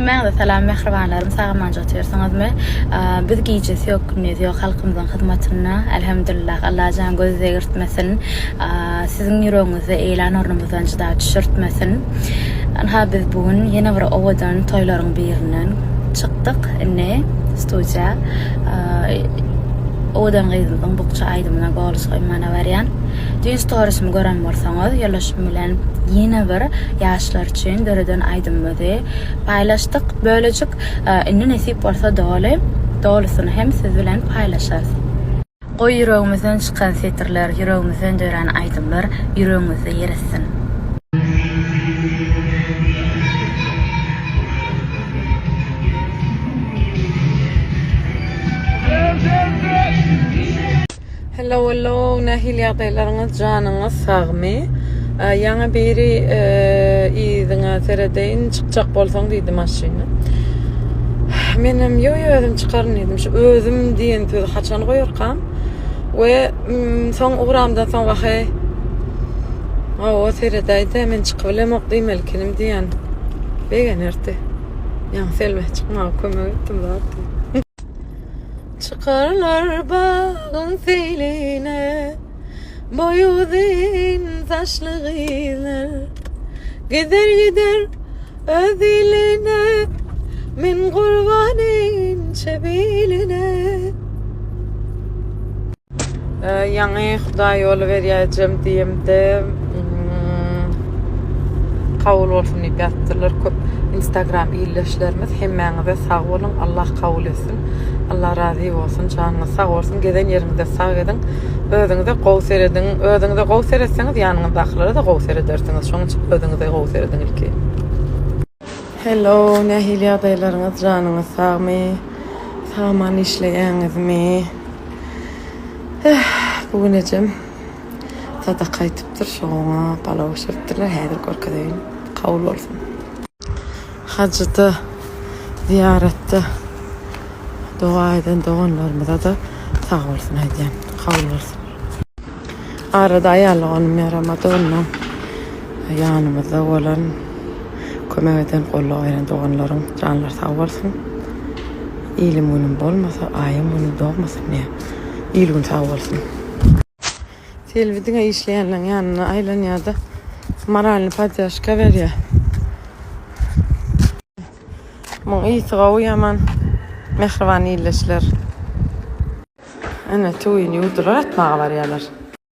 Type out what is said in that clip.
Hemen de selam mehribanlarım sağamanca atıyorsanızmı? Biz giyeceğiz yok günüz yok halkımızın hizmetine elhamdülillah Allah can gözü yırtmasın. Sizin yüreğinizi eğlen ornumuzdan cıda düşürtmesin. Ha biz bugün yine bir ovadan toyların birinden çıktık inne stüdyoya. Odan gıyızımızın bukça aydımına golus koymana varyan. Düğün storiesimi gören varsanız yollaşım bilen yine bir yaşlar için döreden aydımızı paylaştık. Böylecek inni nesip varsa doğrusunu hem siz bilen paylaşarız. O yüreğimizden çıkan setirler, yüreğimizden dören aydımlar yüreğimizi yeresin. Hello, nahil yağdaylarınız canınız sağmı. Yana biri iyidine teredeyin çıkacak bolsan deydi maşini. Menem yo özüm çıkarın edim. Şu özüm diyen tüzü haçanı koyurkam. Ve son uğramdan son vakı o teredeydi men çıkıbilem okdayım elkenim diyen. Begen erdi. Yan selve çıkma kömür ettim zaten. Çıkarlar bağın seline boyudun taşlı giyler gider öz iline min kurbanın çebiline yani Xuday yol vereceğim diyeyim de kabul olsun yaptırlar köp Instagram iyileşlerimiz hemmenize sağ olun Allah kabul etsin Allah razı olsun canınız sağ olsun giden yerinizde sağ edin özünüze qov seredin özünüze qov seretseniz yanınızdakilara da qov seredersiniz şunun için özünüze qov seredin ilki. Hello nehili adaylarınız canınız sağ mı sağman işleyeniz mi bugün ecem sadaka etiptir şuna palav şeftirler hedir korkadayım kabul olsun. Hacıda, ziyarette dua eden doğanlarımıza da sağ olsun hediyen, kabul olsun. Arada ayarlığınım yaramadı onunla yanımızda olan kömek eden kollu ayıran doğanlarım canlar sağ olsun. İyilim önüm olmasa, ayım önüm doğmasa ne? İyilim sağ olsun. Televizyon işleyenlerin yanına aylan ya da maralini padyaşka ver ya. Mon iyi sırağı yaman mehriban iyileşler. Ana tuğun yudular atmağa var yalar.